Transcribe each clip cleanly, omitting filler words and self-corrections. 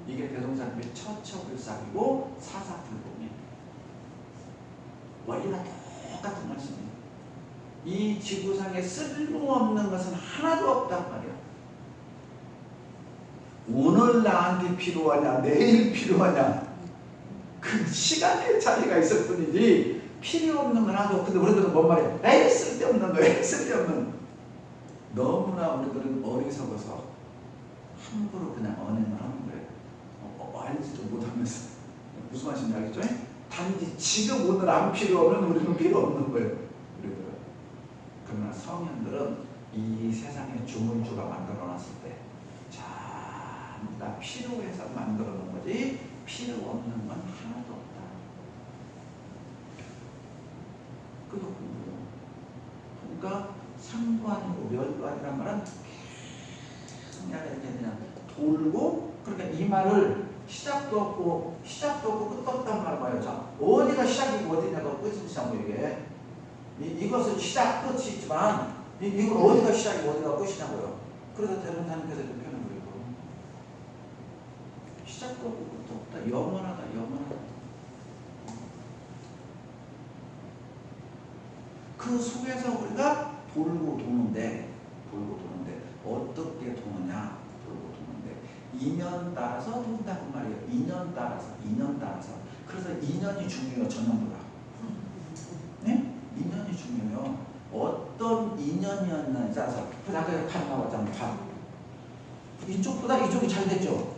이게 대동산입의 처처불삭이고 사사불공이에요. 원리가 똑같은 말씀이에요. 이 지구상에 쓸모없는 것은 하나도 없단 말이야. 오늘 나한테 필요하냐 내일 필요하냐 그 시간의 차이가 있을 뿐이지 필요 없는 건 하나도 없는데 우리들은 뭔 말이야? 에이 쓸데없는 거 에이 쓸데없는. 너무나 우리들은 어리석어서 함부로 그냥 언행을 하는 거예요. 알지도 못하면서. 무슨 말인지 알겠죠? 단지 지금 오늘 안 필요 없는 우리는 필요 없는 거예요. 우리들은. 그러나 성현들은 이 세상에 주물주가 만들어놨을 때 전부 다 필요해서 만들어 놓은 거지 필요 없는 건 하나도 없다. 그거 그러니까 상도 아니고 멸도 아니란 말은 계속 이렇게 그냥 돌고 그러니까 이 말을 시작도 없고 끝도 없단 말 봐요. 자, 어디가 시작이고 어디냐가 끝이냐고 이게 이것은 시작 끝이 있지만 이건 어디가 시작이고 어디가 끝이냐고요. 그래서 대동사님께서 이렇게 표현을 그리고 시작도 없고 끝도 없다. 영원하다. 그 속에서 우리가 돌고 도는데 어떻게 도느냐? 돌고 도는데 인연 따라서 돈다고 말이에요. 인연 따라서. 그래서 인연이 중요해요. 전형보다. 네? 인연이 중요해요. 어떤 인연이었는지 따라서. 그래서 아까 판 나왔잖아요. 판. 이쪽보다 이쪽이 잘 됐죠?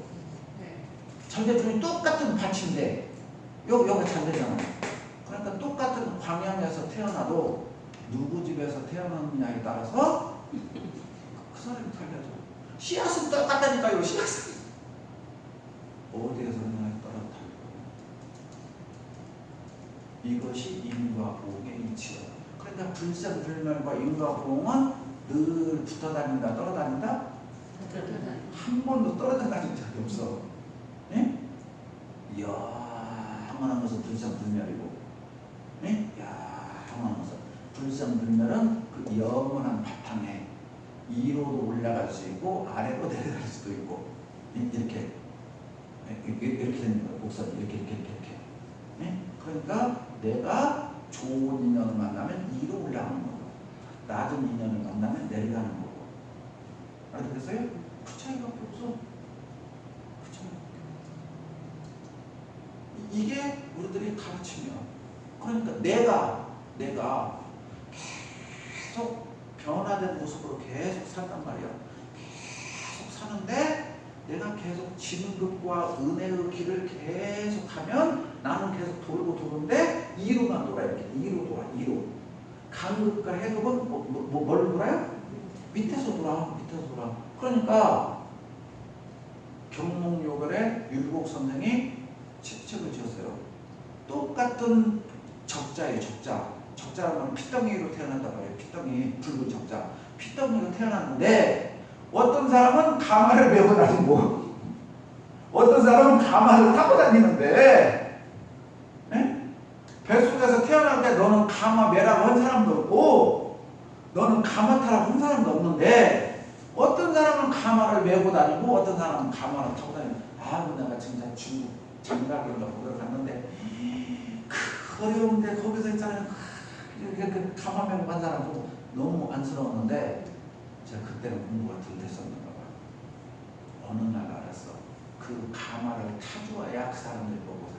잘 됐더니 똑같은 밭인데 여기가 잘 되잖아요. 그러니까 똑같은 광양에서 태어나도 누구 집에서 태어났느냐에 따라서 그 사람이 달라져. 씨앗은 똑같다니까요. 씨앗은 어디에서 느냐에 따라 달라요. 이것이 인과 보응의 이치요. 그러니까 불생불멸과 인과 보응은 늘 붙어 다닌다 떨어 다닌다? 한 번도 떨어져 다닌 적이 없어. 예? 영원한 것은 불생불멸이고 영원한 것은 불생불멸은 그 영원한 바탕에 위로도 올라갈 수 있고 아래로 내려갈 수도 있고 이렇게 되는 거예요. 곡선이 이렇게. 그러니까 내가 좋은 인연을 만나면 위로 올라가는 거고 낮은 인연을 만나면 내려가는 거고. 알겠어요? 그 차이밖에 없어. 그 차이밖에. 이게 우리들이 가르치면 그러니까 내가 계속 변화된 모습으로 계속 살단 말이야. 계속 사는데 내가 계속 진급과 은혜의 길을 계속 하면 나는 계속 돌고 도는데 이로만 돌아. 이렇게 이로 돌아. 강급과 해급은 뭘 돌아요? 밑에서 돌아. 그러니까 경몽요결에 율곡 선생이 책을 지었어요. 똑같은 적자예요. 적자라는 피덩이로 태어난다고 해요. 피덩이, 붉은 적자. 피덩이로 태어났는데 어떤 사람은 가마를 메고 다니고 어떤 사람은 가마를 타고 다니는데 뱃속에서 태어날 때 너는 가마 메라고 한 사람도 없고 너는 가마 타라고 한 사람도 없는데 어떤 사람은 가마를 메고 다니고 어떤 사람은 가마를 타고 다니고 내가 진짜 중국 장가인가 거기를 갔는데 그 어려운데 거기서 있잖아요. 그 가마 메고 간 사람도 너무 안쓰러웠는데 제가 그때는 공부가 덜 됐었는가 봐. 어느 날 알았어. 그 가마를 타주어야 그 사람들 보고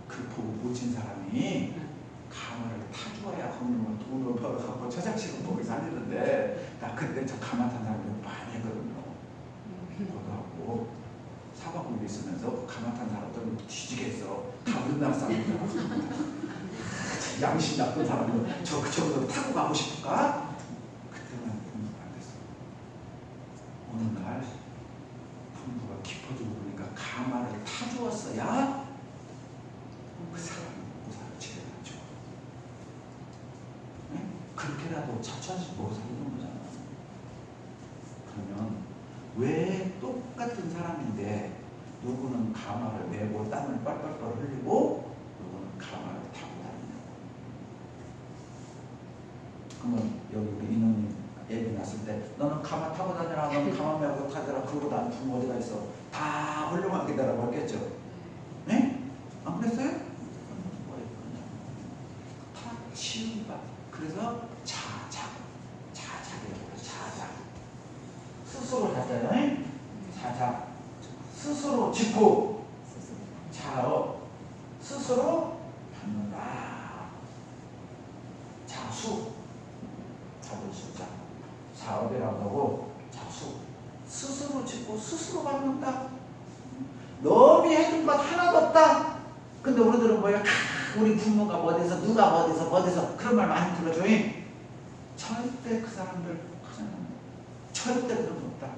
그 보고 고친 사람이 가마를 타주어야 거기는 돈을 벌어서 저작식은 보기 살리는데 나 그때 저 가마 탄 사람들 많이 했거든요. 그거하고 사방으로 있으면서 가마 탄 사람들 뒤지겠어. 다 우리나라 사람들 양심 나쁜 사람들 저기서 타고 가고 싶을까? 그때는 공부가 안 됐어. 어느 날 공부가 깊어지고 그러니까 가마를 타주었어야 그 사람이 모사를 지내야죠. 그렇게라도 자천식 모사 이런 거잖아. 그러면 왜 똑같은 사람인데 누구는 가마를 메고 땀을 뻘뻘 흘리고 누구는 가마를 타고 다니냐고. 그러면 여기 우리 인원님 애비 낳았을 때 너는 가마 타고 다니라, 너는 가마 메고 타더라. 그러고 난 부모 어디가 있어? 다 머리다라고 했겠죠. 네? 안 그랬어요? 다 치운 바. 그래서 자작이라고 해요. 자작. 스스로 자잖아요. 자작. 스스로 짓고 자업. 스스로 받는다. 자수. 받을 수자. 자업이라고 하고 자수. 스스로 짓고 스스로 받는다. 너미 해준 것 하나도 없다. 근데 우리들은 뭐야? 우리 부모가 어디서 누가 어디서 그런 말 많이 들어줘. 절대 그 사람들 하잖아. 절대 그런 거 없다.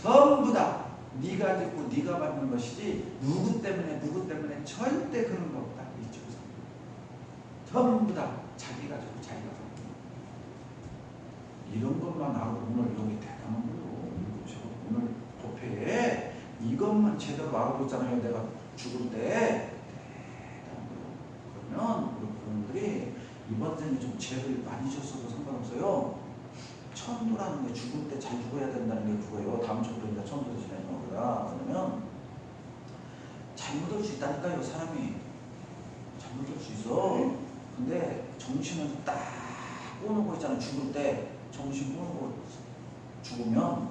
전부 다 네가 짓고 네가 받는 것이지 누구 때문에 절대 그런 거 없다. 이쪽에서 전부 다 자기가 짓고 자기가 받는 거. 이런 것만 알고 오늘 여기 대단한 거요. 오늘 법회에 이것만 제대로 알아보잖아요. 내가 죽을 때 대단한 거요. 그러면 우리 부모님들이 이번 생에 좀 죄를 많이 졌어도 상관없어요. 천도라는 게 죽을 때 잘 죽어야 된다는 게 그거예요. 다음 주부터 이제 천도 지내는 거구나. 그러면 잘못할 수 있다니까요. 사람이 잘못할 수 있어. 근데 정신은 딱 꼬놓고 있잖아. 죽을 때 정신 꼬놓고 죽으면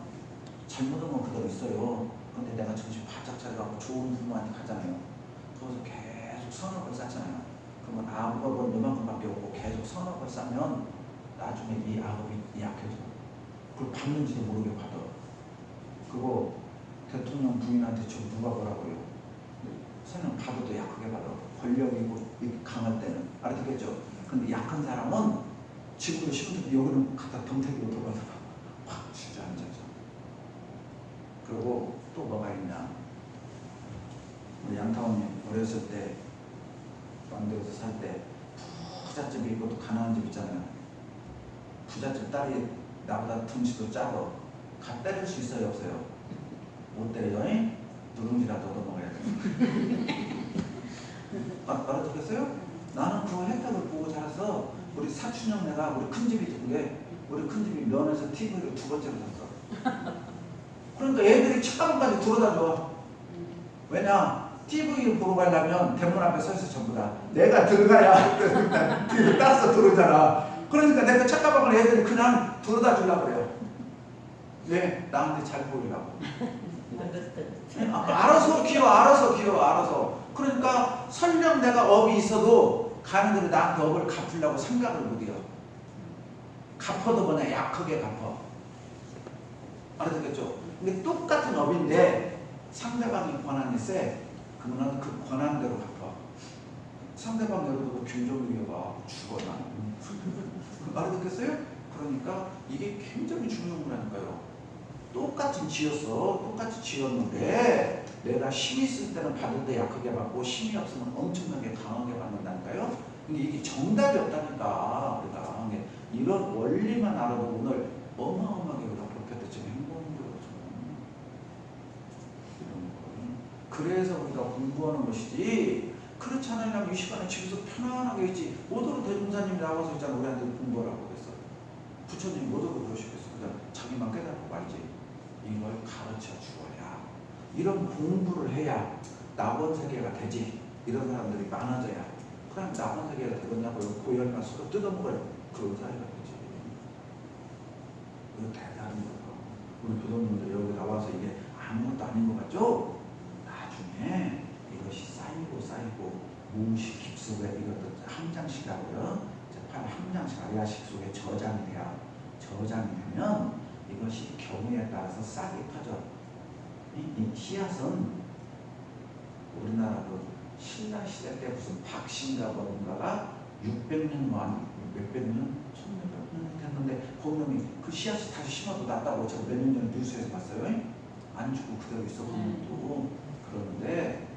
잘못하면 그대로 있어요. 근데 내가 정신 바짝 차려갖고 좋은 부모한테 가잖아요. 거기서 계속 선업을 쌓잖아요. 그러면 악업은 요만큼밖에 없고 계속 선업을 쌓면 나중에 이 악업이 약해져. 그걸 받는지도 모르게 받아. 그거 대통령 부인한테 지금 누가 뭐라고 해요? 설령 받아도 약하게 받아. 권력이고 강할 때는. 알아듣겠죠? 근데 약한 사람은 지금도 힘든데 여기는 갖다 덤태기로 들어가서 확 주저앉아서. 그리고 또 뭐가 있냐? 우리 양타원님 어렸을 때 광대에서 살 때 부잣집이 있고 또 가난한 집 있잖아요. 부잣집 딸이 나보다 덩치도 작아. 갓 때릴 수 있어요 없어요? 못 때려요? 누룽지라도 얻어먹어야 돼. 알아듣겠어요? 나는 그 혜택을 보고 자라서 우리 사촌 형네가 우리 큰집이 있는데 우리 큰집이 면에서 TV를 2번째로 샀어. 그러니까 애들이 책가방까지 들어다 줘. 왜냐? TV를 보러 가려면 대문 앞에 서 있어 전부 다. 내가 들어가야 TV를 따라서 들어오잖아. 그러니까 내가 책가방을 애들이 그냥 들어다 주려고 그래요. 왜? 나한테 잘 보이려고. 알아서 기어. 그러니까 설령 내가 업이 있어도 가는 대로 나한테 업을 갚으려고 생각을 못해요. 갚아도 뭐냐? 약하게 갚아. 알아듣겠죠? 근데 똑같은 업인데 상대방이 권한이 세. 그러면 그 권한대로 갚아. 상대방 예를 들어 김정일이가 죽어나. 알아듣겠어요? 그러니까 이게 굉장히 중요한 거라니까요. 똑같이 지었는데 내가 힘이 있을 때는 받을 때 약하게 받고 힘이 없으면 엄청나게 강하게 받는다니까요. 근데 이게 정답이 없다니까. 우리가 이런 원리만 알아도 오늘 어마어마하게 우리가 법회 때쯤 그래서 우리가 공부하는 것이지. 그렇지 않으려면 이 시간에 집에서 편안하게 있지. 오도로 대종사님이 나와서 있잖아. 우리한테 공부하라고 그랬어. 부처님이 오도로 그러시겠어. 그냥 자기만 깨닫고 말지. 이걸 가르쳐 주어야. 이런 공부를 해야 낙원세계가 되지. 이런 사람들이 많아져야. 그럼 낙원세계가 되겠냐고요. 고열만 서로 뜯어먹어요. 그런 사이가 되지. 이거 대단한 거예요. 우리 부모님들 여기 나와서 이게 아무것도 아닌 것 같죠? 나중에 이것이 쌓이고 무의식 깊숙에 이것도 함장식이라고요. 함장식 아야식 속에 저장이 돼요. 저장이 되면 이것이 경우에 따라서 싹이 퍼져. 이 씨앗은 우리나라 그 신라 시대 때 무슨 박신가 뭔가가 600년 몇백 년, 1600년 됐는데 거기 그 씨앗이 다시 심어도 낫다고 제가 몇 년 전에 뉴스에서 봤어요. 안 죽고 그대로 있어 보면. 그런데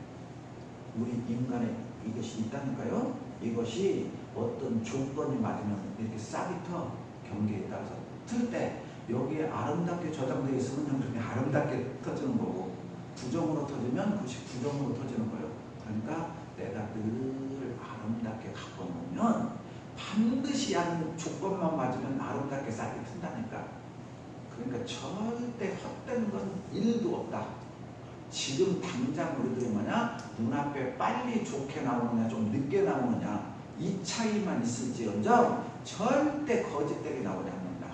우리 인간의 이것이 있다니까요. 이것이 어떤 조건이 맞으면 이렇게 싹이 터. 경계에 따라서 틀 때 여기에 아름답게 저장되어 있으면 형님이 아름답게 터지는 거고, 부정으로 터지면 그것이 부정으로 터지는 거예요. 그러니까 내가 늘 아름답게 갖고 놓으면 반드시 한 조건만 맞으면 아름답게 싹이 튼다니까. 그러니까 절대 헛된 건 1도 없다. 지금 당장 우리들이 뭐냐? 눈앞에 빨리 좋게 나오느냐 좀 늦게 나오느냐 이 차이만 있을지언정 절대 거짓되게 나오지 않는다.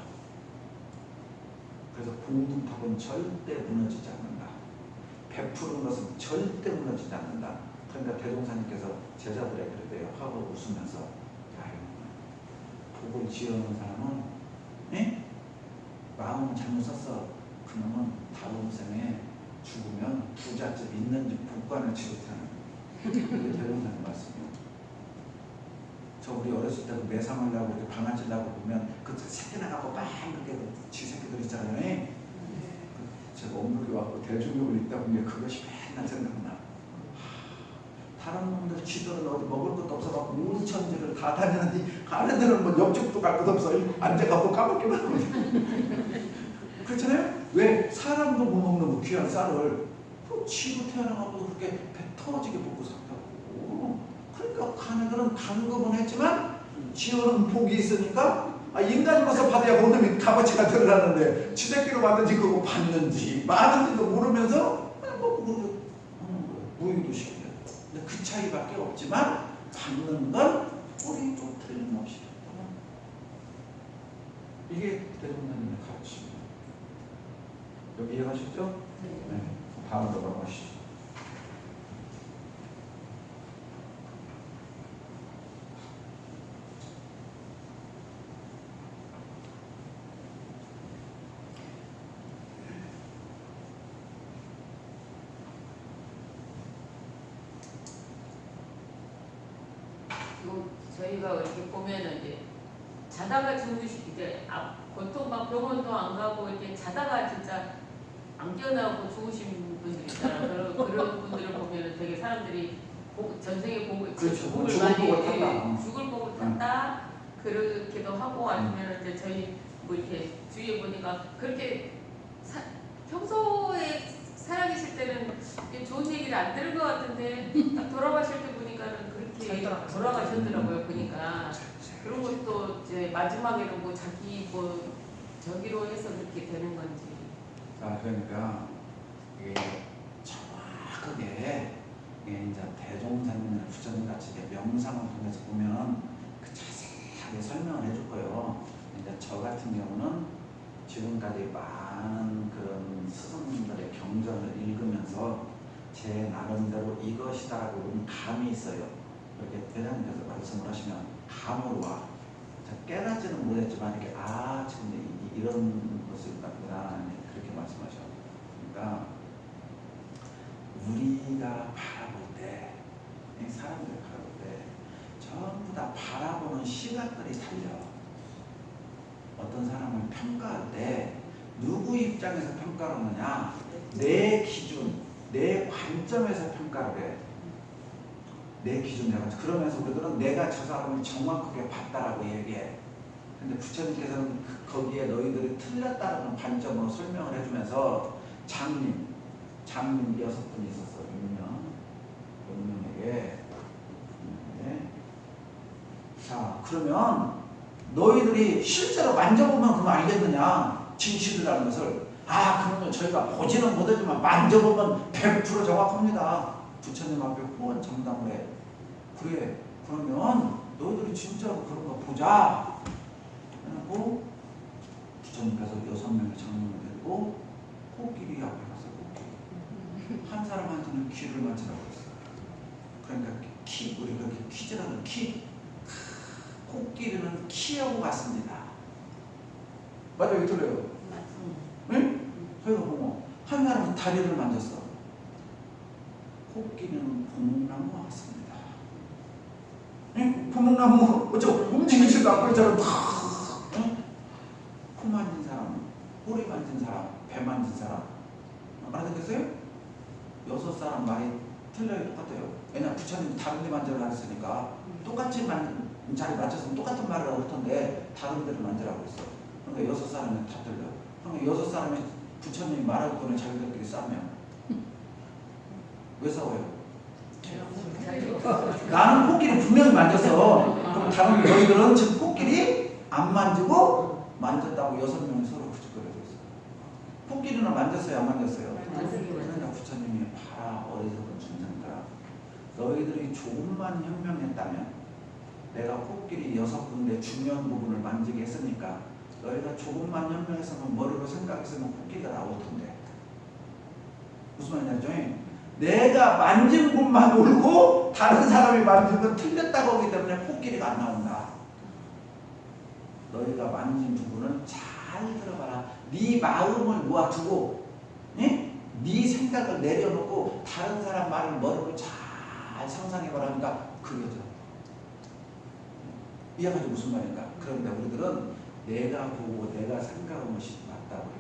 그래서 공동탑은 절대 무너지지 않는다. 베푸는 것은 절대 무너지지 않는다. 그러니까 대종사님께서 제자들에게 그래요. 하고 웃으면서 야, 복을 지어놓은 사람은 마음은 잘못 썼어. 그러면 다음 생에 죽으면 부잣집 있는 집 복관을 치르잖아요. 그게 대종사님 말씀이에요. 저 우리 어렸을 때 매상하려고 우리 방아찌려고 보면 그 새끼 나가고 막 그렇게 지 새끼들 있잖아요. 제가 엄물이 왔고 대중력을 읽다 보면 그것이 맨날 생각나. 다른 놈들 지들은 어디 먹을 것도 없어갖고 온천지를 다 다니는데 아내들은 뭐 옆집도 갈 것 없어. 앉아갖고 까먹기만 하고. 그렇잖아요? 왜? 사람도 못 먹는 그 귀한 쌀을 지로 태어나가고 그렇게 배 터지게 먹고 산다고. 그러니까 가네들은 간급은 했지만 지어는 복이 있으니까 인간으로서 받아야 그놈이 값어치가 드러나는데 지새끼로 받는지 그거 받는지 많은지도 모르면서 그냥 먹고 그러는 거예요. 무의도 시켜요. 근데 그 차이밖에 없지만 받는 건 우리도 틀림없이 있다. 이게 대종사님의 가르침입니다. 여기 이해하셨죠? 네. 다음으로 넘어가시죠. 저희가 이렇게 보면은 이제 자다가 주무시 이제 보통 막 병원도 안 가고 이렇게 자다가 진짜 안 깨어나고 죽으신 분들 있잖아요. 그런 분들을 보면은 되게 사람들이 전생에 복을 그렇죠. 복을 죽을 많이 복을 탔다. 죽을 복을 탔다 그렇기도 하고 아니면 이제 저희 뭐 이렇게 주위에 보니까 그렇게 평소에 살아계실 때는 좋은 얘기를 안 들은 것 같은데 딱 돌아가실 때 보니까는 그렇게 돌아가셨더라고요. 보니까 그런 것도 이제 마지막에는 뭐 자기 뭐 저기로 해서 그렇게 되는 건지. 그러니까 이게 정확하게 이제 대종사님이나 부처님 같이 명상을 통해서 보면 그 자세하게 설명을 해줄 거예요. 이제 저 같은 경우는 지금까지 많은 그런 스승님들의 경전을 읽으면서 제 나름대로 이것이다라고 감이 있어요. 이렇게 대장님께서 말씀을 하시면 감으로 와. 깨닫지는 못했지만 이렇게 지금 이런 것을 갖구나 그렇게 말씀하셔. 그러니까 우리가 바라볼 때, 사람들이 바라볼 때 전부 다 바라보는 시각들이 달려. 어떤 사람을 평가할 때 누구 입장에서 평가를 하느냐? 내 기준, 내 관점에서 평가를 해. 내 기준 내가 그러면서 우리들은 내가 저 사람을 정확하게 봤다라고 얘기해. 근데 부처님께서는 거기에 너희들이 틀렸다는 관점으로 설명을 해주면서 장님 6분이 있었어. 6명에게. 자, 그러면 너희들이 실제로 만져보면 그거 알겠느냐? 진실이라는 것을. 그러면 저희가 보지는 못하지만 만져보면 100% 정확합니다. 부처님 앞에 후원 정담을 해. 그래, 그러면 너희들이 진짜로 그런 거 보자. 그리고 부처님께서 6명의 장님을 데리고 코끼리 앞에 가서 코끼리. 한 사람한테는 귀를 만지라고 했어요. 그러니까 우리 그렇게 퀴즈라는 코끼리는 키하고 같습니다. 맞아요, 틀려요? 응? 저희가 보고 한 사람은 다리를 만졌어. 코끼리는 고목나무와 같습니다. 응? 고목나무 움직이지도 않고 있잖아. 코 만진 사람, 꼬리 만진 사람, 배 만진 사람 알아듣겠어요? 6사람 말이 틀려요. 똑같아요. 왜냐 부처님 다른 데 만져라 했으니까 똑같이 자리 맞췄으면 똑같은 말을 할 텐데 다른 데를 만지라고 했어. 그러니까 6사람이 다 틀려. 그러니까 6사람이 부처님이 말할 거는 자기들끼리 싸면 왜 싸워요? 나는 코끼리 분명히 만졌어. 그럼 다른 너희들은 지금 코끼리 안 만지고 만졌다고 6명이 서로 그짓거리고 있어. 코끼리는 만졌어요, 안 만졌어요? 그러니까 부처님이 조금만 현명했다면, 내가 코끼리 6군데 중요한 부분을 만지게 했으니까 너희가 조금만 현명했으면 머리로 생각했으면 코끼리가 나올 텐데. 무슨 말인지 알죠? 내가 만진 곳만 옳고 다른 사람이 만진 건 틀렸다고 하기 때문에 코끼리가 안 나온다. 너희가 만진 부분은 잘 들어봐라. 네 마음을 놓아두고, 네 생각을 내려놓고 다른 사람 말을 머리로 잘 상상해봐라 하니까 그게죠. 이해가지고 무슨 말인가? 그런데 우리들은 내가 보고 내가 생각한 것이 맞다고 해요.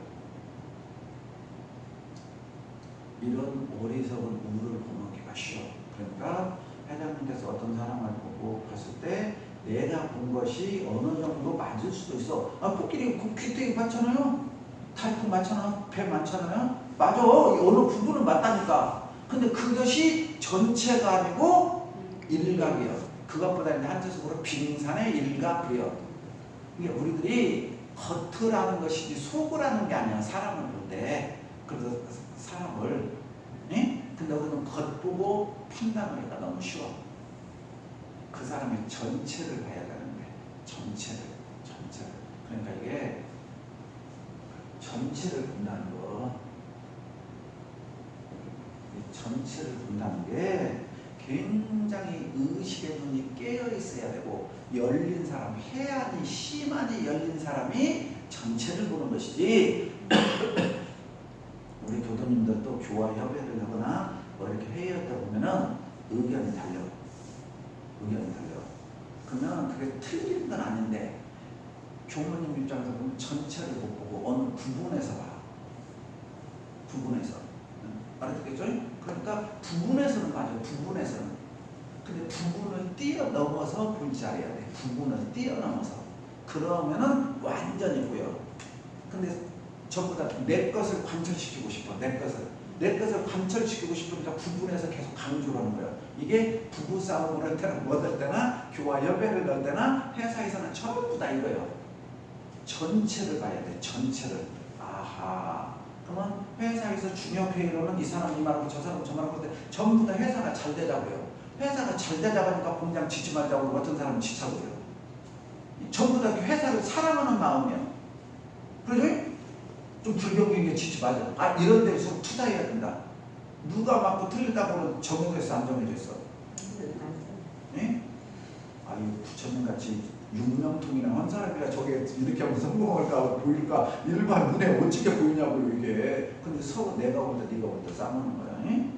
이런 어리석은 우를 범하기가 쉬워. 그러니까 회장님께서 어떤 사람을 보고 봤을 때 내가 본 것이 어느 정도 맞을 수도 있어. 코끼리 귀뚜기 많잖아요. 다리코 많잖아. 배 많잖아요. 맞아. 어느 부분은 맞다니까. 근데 그것이 전체가 아니고 일각이에요. 그것보다 이제 한자적으로 빙산의 일각이에요. 이게 우리들이 겉으라는 것이지 속을 하는 게 아니야. 사람을 볼 때. 그래서 사람을, 네? 근데 우리는 겉 보고 판단하기가 너무 쉬워. 그 사람의 전체를 봐야 되는데, 전체를. 그러니까 이게 전체를 본다는 거, 이 전체를 본다는 게 굉장히 의식의 눈이 깨어 있어야 되고, 열린 사람, 해안이 심하니 열린 사람이 전체를 보는 것이지. 우리 교도님들도 교화 협의를 하거나 뭐 이렇게 회의할 때 보면은 의견이 달려. 그러면 그게 틀린 건 아닌데, 교무님 입장에서 보면 전체를 못 보고 어느 부분에서 봐. 부분에서. 알아듣겠죠? 그러니까 부분에서는 맞아요. 부분에서는. 근데 부분을 뛰어넘어서 볼 줄 알아야 돼. 부분을 뛰어넘어서. 그러면은 완전히 보여. 근데 전부 다 내 것을 관철시키고 싶어. 내 것을 관철시키고 싶으니까 부분에서 계속 강조를 하는 거예요. 이게 부부싸움을 할 때나 뭐 할 때나 교화 협의를 할 때나 회사에서는 전부 다 이거예요. 전체를 봐야 돼. 전체를. 아하. 그러면 회사에서 중요회의로는 이 사람 이 말하고 저 사람 저 말하고 하는데 전부 다 회사가 잘 되자고요. 회사가 잘 되자고 하니까 공장 지지 말자고 어떤 사람은 지쳐버려요. 전부 다 회사를 사랑하는 마음이에요. 그러죠? 좀 불경기에 지지 말자. 이런 데서 투자해야 된다. 누가 맞고 틀리다고는 정해져서 안 정해졌어. 예? 부처님같이 6명통이나 한 사람이라 저게 이렇게 하면 성공할까 보일까 일반 눈에 어떻게 보이냐고요 이게. 근데 서로 내가 볼 때 네가 볼 때 싸우는 거야. 예?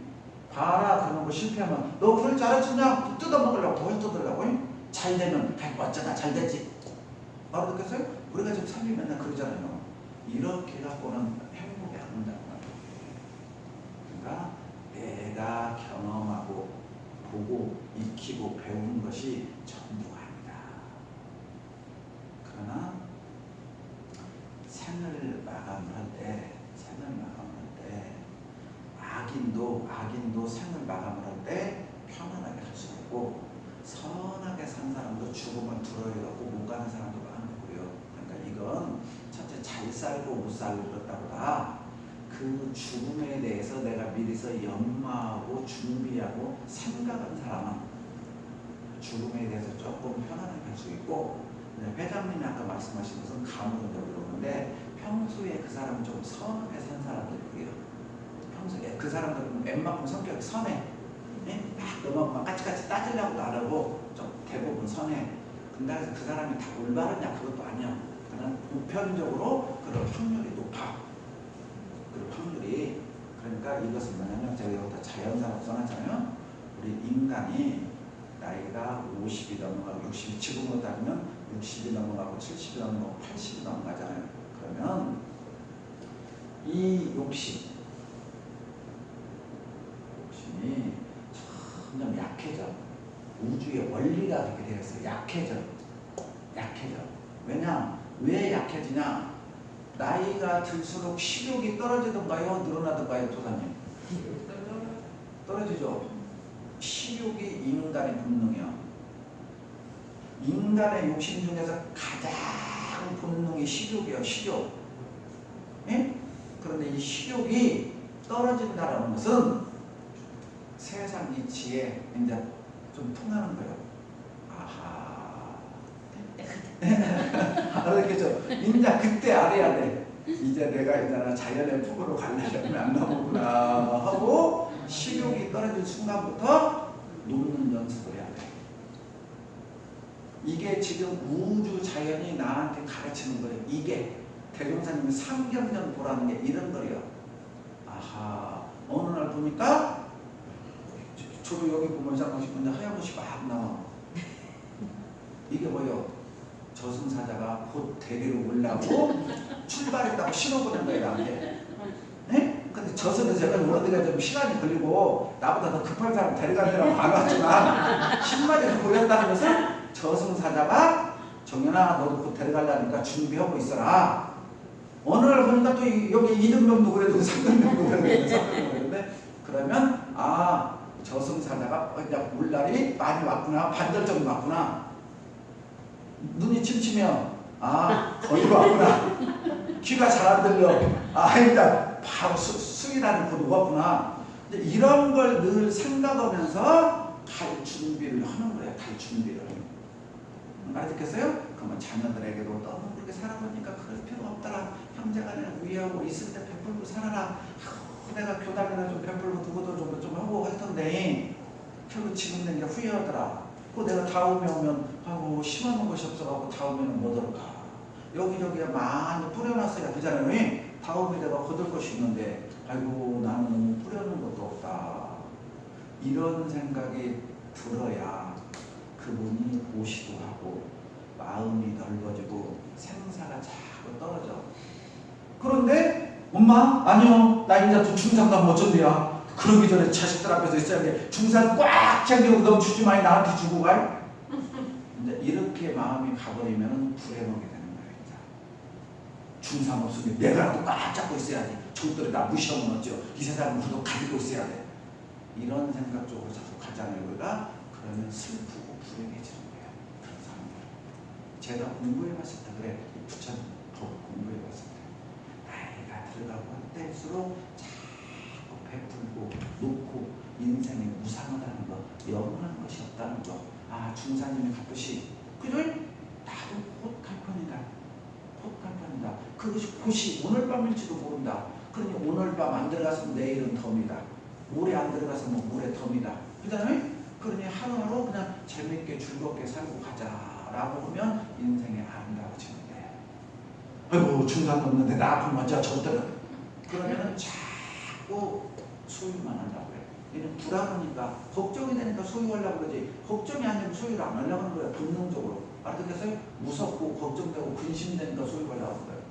봐라 그런 거 실패하면 너 그럴 줄 알았냐? 뜯어먹으려고 더 뜯으려고. 잘 되면 어쩌다 잘 됐지. 알아듣겠어요? 우리가 지금 삶이 맨날 그러잖아요. 이렇게 갖고는 행복이 안 온다는 거예요. 그러니까 내가 경험하고 보고 익히고 배우는 것이 전부가 아니다. 그러나 생을 마감을 할 때 악인도 생을 마감을 할 때 편안하게 할 수 있고, 선하게 산 사람도 죽음을 두려워하고 못 가는 사람도 많고요. 그러니까 이건 첫째 잘 살고 못 살고 그렇다보다 그 죽음에 대해서 내가 미리서 연마하고 준비하고 생각한 사람은 죽음에 대해서 조금 편안하게 할 수 있고, 회장님이 아까 말씀하신 것은 감으로 그러는데 평소에 그 사람은 좀 선하게 산 사람들이에요. 평소에 그 사람들은 웬만큼 성격이 선해. 예? 너무 막 까치까치 따지려고도 안 하고 좀 대부분 선해. 근데 그 사람이 다 올바르냐 그것도 아니야. 그냥 보편적으로 그럴 확률이 높아. 그럴 확률이. 그러니까 이것은 뭐냐면 제가 여기다 자연사라고 써놨잖아요. 우리 인간이 나이가 50이 넘어가고 60이 지금으로 따지면 60이 넘어가고 70이 넘어가고 80이 넘어가잖아요. 그러면 이 욕심이 점점 약해져. 우주의 원리가 그렇게 되어 있어요. 약해져. 왜 약해지냐? 나이가 들수록 식욕이 떨어지던가요? 늘어나던가요? 도사님? 떨어지죠. 식욕이 인간의 본능이야. 인간의 욕심 중에서 가장 본능이 식욕이에요. 식욕. 예? 그런데 이 식욕이 떨어진다는 것은 세상 이치에 이제 좀 통하는 거예요. 아하. 알겠죠? 이제 그때 알아야 돼. 이제 내가 이제 자연의 품으로 가려면 안 나오구나 하고 식욕이 떨어진 순간부터 놓는 연습을 해야 돼. 이게 지금 우주 자연이 나한테 가르치는 거예요. 이게 대종사님이 삼경년 보라는 게 이런 거예요. 아하. 어느 날 보니까 저도 여기 보면서 하시면 하얀 것이 막 나와. 이게 뭐예요? 저승사자가 곧 대리로 올라고 출발했다고 신호보낸 거예요, 나한테. 네? 근데 저승은 제가 어디가 좀 시간이 걸리고 나보다 더 급한 사람 데려가느라고 안 왔지만 10마리를 보였다는 것은 저승사자가 정연아 너도 곧 데려가려니까 준비하고 있어라. 어느 날 보니까 또 여기 이등병도 그래도 3등병도 그랬는데 그러면 아 저승사자가 물날이 많이 왔구나. 반절정이 왔구나. 눈이 침침해요. 아 거의 왔구나. 귀가 잘 안 들려. 아 이제 바로 수위라는 곧 왔구나. 이런 걸 늘 생각하면서 갈 준비를 하는 거예요. 갈 준비를. 알겠어요? 그러면 자녀들에게도 너무 그렇게 살아보니까 그럴 필요 없더라. 형제간에 우애하고 있을 때 베풀고 살아라. 내가 교단에다 좀 베풀고 누구도 좀 하고 할 텐데 결국 지금 된 게 후회하더라. 그 내가 다음에 오면 하고 심어놓은 것이 없어가지고 다음에는 못 올까. 여기저기에 많이 뿌려놨어야 되잖아요. 다음에 내가 거둘 것이 있는데 아이고 나는 너무 뿌려놓은 것도 없다. 이런 생각이 들어야 그분이 보시도 하고 마음이 넓어지고 생사가 자꾸 떨어져. 그런데 엄마 아니요 나 이제 중상도 못 줬네요. 그러기 전에 자식들 앞에서 있어야 돼. 중상 꽉 챙기고 넘치지 마이 나한테 주고 가. 이제 이렇게 마음이 가버리면 불행하게 되는 거예요. 이제. 중상 없으면 내가라도 꽉 잡고 있어야 돼. 저것들이 나 무시하면 어쩌. 이 세상은 그래도 가지고 있어야 돼. 이런 생각 쪽으로 자꾸 가잖아요. 우리가 그러면 슬프고 불행해지는 거예요. 그런 사람들. 제가 공부해봤을 때 그래. 부처님 더 공부해봤을 때 나이가 들어가고 할 때일수록 자꾸 베풀고 놓고 인생이 무상하다는 거, 영원한 것이 없다는 거. 아 중사님이 갚으시 그래? 나도 곧 갈 편이다. 곧 갈 편이다. 그것이 곧이 오늘 밤일지도 모른다. 그러니 오늘 밤 안 들어갔으면 내일은 덤이다. 모레 안 들어갔으면 모레 덤이다. 그다음에 그러니 하루하루 그냥 재밌게 즐겁게 살고 가자라고 하면 인생이 아름다워지는데 아이고 중상 없는데 나 아프면 어쩌 저때는 그러면은 자꾸 소유만 한다고 해요. 얘는 불안하니까 걱정이 되니까 소유하려고 그러지 걱정이 아니면 소유를 안 하려고 하는 거예요. 본능적으로. 알겠어요? 무섭고 걱정되고 근심되니까 소유하려고 하는 거예요.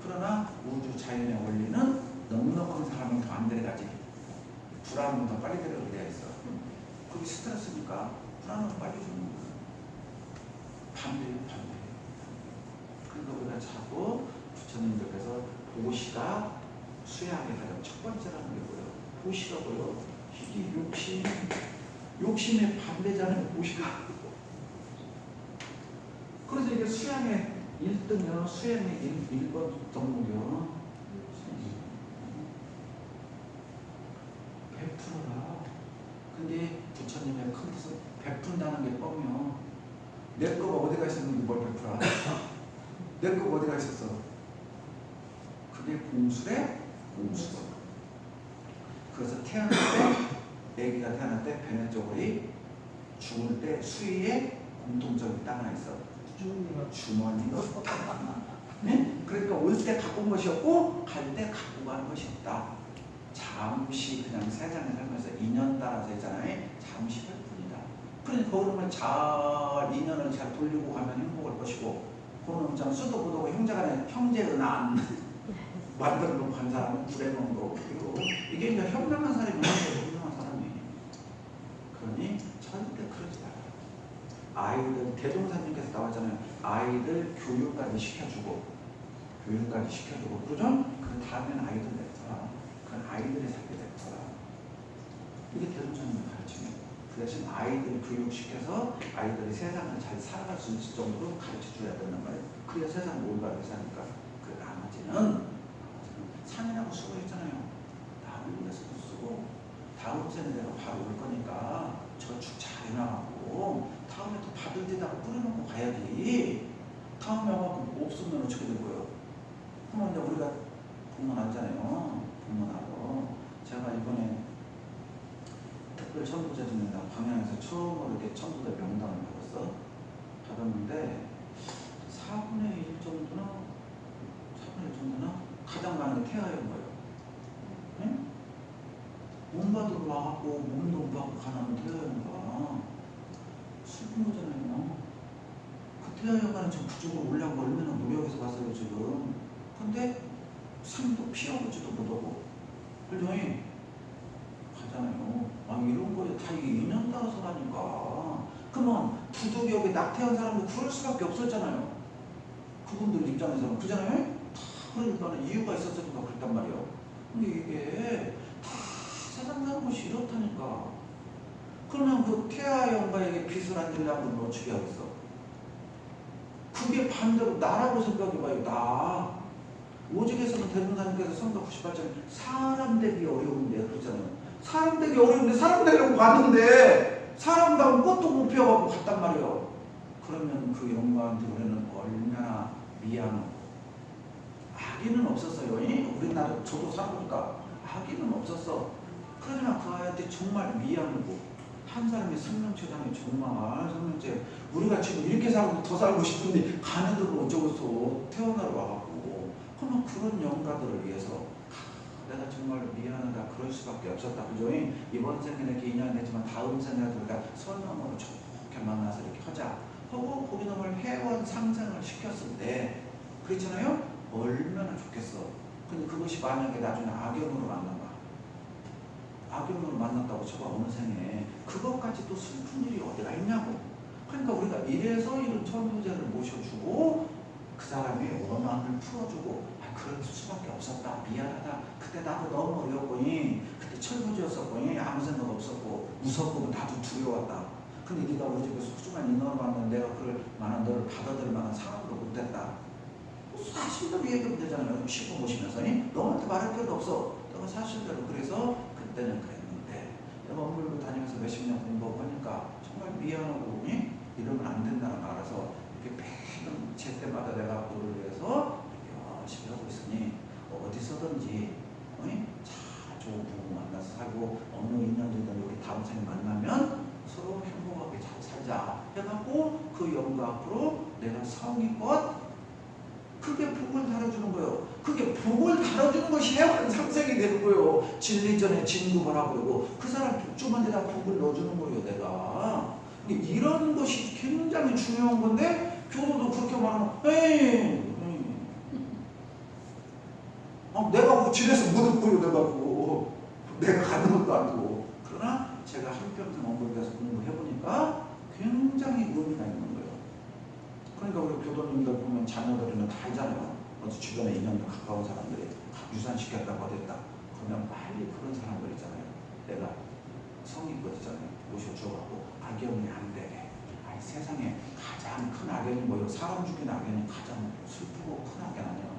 그러나 우주 자연의 원리는 넉넉한 사람은 더 안 데려가지. 불안은 더 빨리 데려가게 되어 있어. 그게 스트레스니까 불안은 빨리 주는 거야. 반대예요, 반대. 그러니까 우리가 자꾸 부처님들께서 보시가 수양의 가장 첫 번째라는 게 뭐예요? 보시라고요. 이게 욕심의 반대잖아요, 보시가. 그래서 이게 수양의 1등이요, 수양의 1번 덕목이요. 베풀어라. 근데 부처님의 큰 뜻은 베푼다는 게 뻥이요. 내 거가 어디가 있었는데 뭘 베풀어? 내 거가 어디가 있었어? 그게 공수래? 공수. 그래서 태어날 때, 애기가 태어날 때 배는 쪽으로 죽을 때 수위에 공통점이 딱 하나 있어. 주머니가 네? 그러니까 올 때 갖고 온 것이 없고 갈 때 갖고 가는 것이 없다. 잠시 그냥 세상에 살면서 인연 따라서 있잖아요. 잠시 뺄뿐이다. 그러니까 그러면 잘 인연을 잘 돌리고 가면 행복할 것이고 그러면 참 수도 보도 형제 은안 만들어 놓고 간 사람은 불행한 거고 이게 이제 현명한 사람이 있는 거예요. 현명한 사람이. 그러니 절대 그러지 말아요. 아이들 대종사님께서 나왔잖아요. 아이들 교육까지 시켜주고 그러죠? 그 다음에는 아이들 냈더라. 그건 아이들이 살게 됐더라. 이게 대종사님의 가르침이에요. 그 대신 아이들 교육시켜서 아이들이 세상을 잘 살아갈 수 있을 정도로 가르쳐줘야 된단 말이에요. 그래야 세상을 올바르게 사니까. 그 나머지는 산이라고 수고했잖아요. 남을 위해서도 쓰고 다음 생에 내가 바로 올 거니까 저축 잘 해놔갖고 다음에 또 받을 때다가 뿌려놓고 가야지. 다음에 와갖고 없으면 어떻게 될 거예요? 그러면 이제 우리가 공문하잖아요. 공문하러. 제가 이번에 특별 천부제입니다. 광양에서 처음으로 이렇게 천부제 명단을 받았는데 4분의 1 정도나 가장 많은 게 태아인 거예요. 응? 몸 받으러 와갖고 몸도 못 받고 가는 태아인 거야. 슬픈 거잖아요. 그 태아여가는 지금 그쪽으로 올라가고 얼마나 노력해서 왔어요 지금. 근데 삶도 피워보지도 못하고 그러더니 가잖아요. 이런 거에 다 이게 인연 따라서 가니까. 그러면 부득이하게 낙태한 사람도 그럴 수밖에 없었잖아요. 그분들 입장에서는 그잖아요. 다 그러니까 이유가 있었으니까 그랬단 말이에요. 근데 이게 다 세상 사는 것이 이렇다니까. 그러면 그 태아 영가에게 빚을 안 지려면 어떻게 하겠어? 그게 반대로 나라고 생각해봐요. 나. 오직에서는 대분사님께서 성가 98장 사람 되기 어려운데 그러잖아요. 사람 되기 어려운데 사람 되려고 갔는데 사람다운 꽃도 못 피워가고 갔단 말이에요. 그러면 그 영가한테 우리는 얼마나 미안하고. 악의는 없었어요. 우리나라 저도 살아보니까 악의는 없었어. 그러지만 그 아이한테 정말 미안하고 한 사람의 생명체장에 정말 생명체 우리가 지금 이렇게 살고 더 살고 싶은데 가는 데로 어쩌고서 태어나러 와갖고 그러면 그런 영가들을 위해서 내가 정말 미안하다 그럴 수밖에 없었다. 그죠? 이번 생에는 이렇게 인연이 됐지만 다음 생에도 우리가 선명으로 좋게 만나서 이렇게 하자 하고 거기 놈을 회원 상생을 시켰을 때 그렇잖아요? 얼마나 좋겠어. 근데 그것이 만약에 나중에 악연으로 만나봐. 악연으로 만났다고 쳐봐 어느 생에 그것까지 또 슬픈 일이 어디가 있냐고. 그러니까 우리가 이래서 이런 천부제를 모셔주고 그 사람의 원한을 풀어주고 그럴 수밖에 없었다. 미안하다. 그때 나도 너무 어려웠거니 그때 철부지였었거니 아무 생각 없었고 무섭고 나도 두려웠다. 근데 네가 우리 집에서 소중한 인원을 받는 내가 그럴 만한 너를 받아들일 만한 상황도 못됐다. 사실대로 얘기하면 되잖아요. 쉬고 보시면서 너한테 말할 필요도 없어. 너가 사실대로. 그래서 그때는 그랬는데 내가 업무를 다니면서 몇십 년 공부하고 하니까 정말 미안하고 이러면 안 된다는 걸 알아서 이렇게 매번 제때마다 내가 너를 위해서 열심히 하고 있으니 어디서든지 잘 좋은 부부 만나서 살고 어느 인연이든 우리 다음 생에 만나면 서로 행복하게 잘 살자 해갖고 그 영가 앞으로 내가 성의껏 그게 복을 달아주는 거예요. 그게 복을 달아주는 것이 해원 상생이 되는 거예요. 진리 전에 진급을 하고 그러고 그 사람 복주만 데다 복을 넣어주는 거예요. 내가. 이런 것이 굉장히 중요한 건데 교도도 그렇게 말하면 에이 내가 뭐 집에서 무릎 꿇고 내가 가는 것도 아니고. 그러나 제가 한평생 원고에서 공부해보니까 굉장히 의미가 있는 거예요. 그러니까 우리 교도님들 보면 자녀들이면 다 알잖아요. 어디 주변에 인연도 가까운 사람들이 유산시켰다고 어땠다. 그러면 빨리 그런 사람들 있잖아요. 내가 성의껏 있잖아요. 모셔줘갖고 악연이 안 되게. 아니 세상에 가장 큰 악연이 뭐예요? 사람 죽이는 악연이 가장 슬프고 큰 악연 아니에요.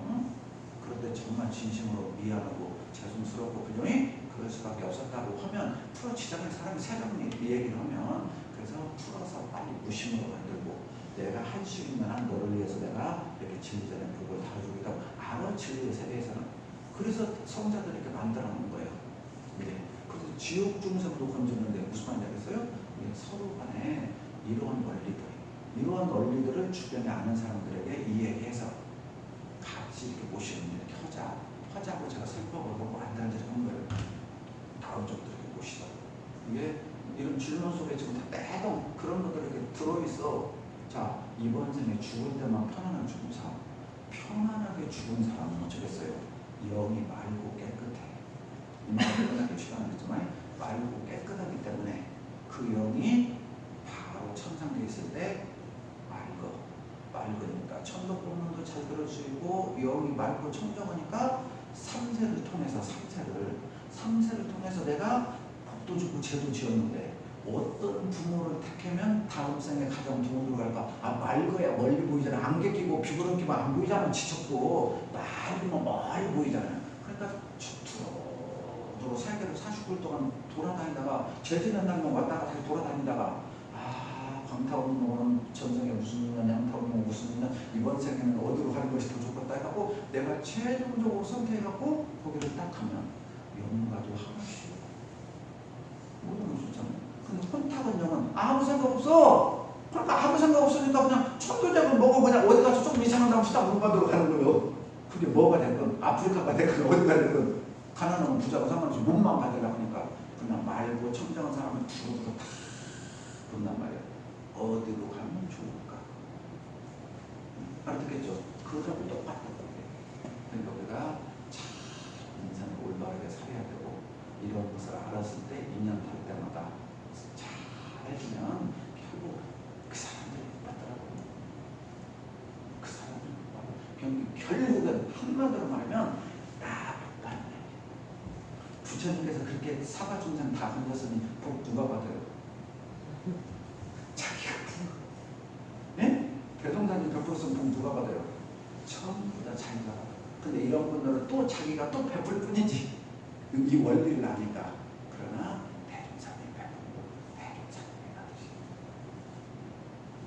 그런데 정말 진심으로 미안하고 죄송스럽고 그녀이 그럴 수밖에 없었다고 하면 풀어지자는 사람이 세상에 이 얘기를 하면 그래서 풀어서 빨리 무심으로 만들고 내가 할 수 있는 한 너를 위해서 내가 이렇게 진리전에 복을 달아주기도 하고 알아 진리의 세계에서는. 그래서 성자들 이렇게 만들어 놓은 거예요. 그래서 지옥 중생도 건졌는데 무슨 말이냐겠어요? 서로 간에 이러한 원리들을 주변에 아는 사람들에게 이야기해서 같이 이렇게 모시는 이렇게 하자고 제가 살펴보고 안달들이 한 거예요. 다음 주부터 이렇게 모시자. 이게 이런 질문 속에 지금 다 빼도 그런 것들이 이렇게 들어있어. 자, 이번 생에 죽을 때만 편안한 죽은 사람. 편안하게 죽은 사람은 어쩌겠어요? 영이 맑고 깨끗해. 이 말을 끝나게 취하겠지만 맑고 깨끗하기 때문에 그 영이 바로 천상에 있을 때 맑으니까 천덕 법문도 잘 들을 수 있고 영이 맑고 청정하니까 3세를 통해서 3세를 통해서 내가 복도 주고 죄도 지었는데 어떤 부모를 택하면 다음 생에 가장 도움으로 갈까? 맑아야 멀리 보이잖아. 안개 끼고 비구름 끼면 안 보이잖아. 지쳤고 맑으면 멀리 보이잖아요. 그러니까 저투로 살기를 49일 동안 날은 돌아다니다가 제지는 날만 왔다가 다시 돌아다니다가 광타오는 전생에 무슨 인연, 양타오는 무슨 인연, 이번 생에는 어디로 가는 것이 더 좋겠다 해갖고 내가 최종적으로 선택해갖고 거기를 딱 가면 영가도 하나씩 모든 걸 좋잖아요. 근데 혼탁한 영은 아무 생각 없어. 그러니까 아무 생각 없으니까 그냥 천도제를 먹어 그냥 어디 가서 조금 이상한 사람 시다 물받으러 가는 거예요. 그게 뭐가 됐건 아프리카가 됐건 어디가 됐건 가난한 부자가 상관없이 몸만 받으려고 하니까 그냥 말고 청정한 사람을 두루두루 다 본단 말이에요. 어디로 가면 좋을까? 알아듣겠죠? 그거하고 똑같다고 해요. 그러니까 우리가 참 인생을 올바르게 살아야 되고 이런 것을 알았을 때 인연 탈 때마다 잘 해주면 결국 그 사람들이 받더라고요. 그 사람들이 받더라고요. 결국은 한마디로 말하면 나 받는 부처님께서 그렇게 사바중생 다 건졌으니 복 누가 받아요? 자기가. 예? 대성사님 100% 쓰면 복 누가 받아요? 전부 다 자기가 받아요. 근데 이런 분들은 또 자기가 또 베풀 뿐이지 이 원리를 아니까. 그러나 대종사님 베풀고 대종사님이 받으시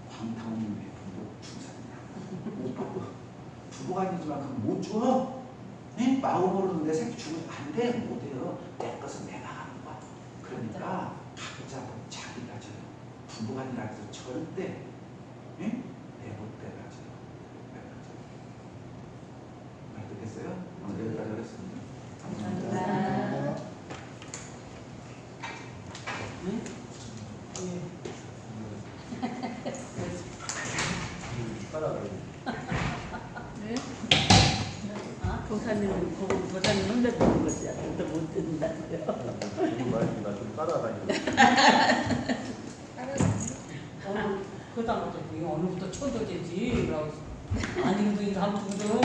광탕님 베풀고 중사님 못 받고 부부간이지만 그건 못 줘. 네? 마음으로는 내 새끼 주면 안 돼. 못해요. 내 것은 내가 하는 거야. 그러니까 각자 자기가 져요. 부부간이라 해서 절대 예? 내 못대가 져요. 말 듣겠어요? 오늘 여기까지 하겠습니다. 감사합니다. 네? 도사님은 도사님 혼자 듣는 거지. 아무도 못 듣는다고요. 지금 말씀 나좀 따라다니고. 그다음부터 오늘부터 쳐도되지. 아니면 이 다음 주도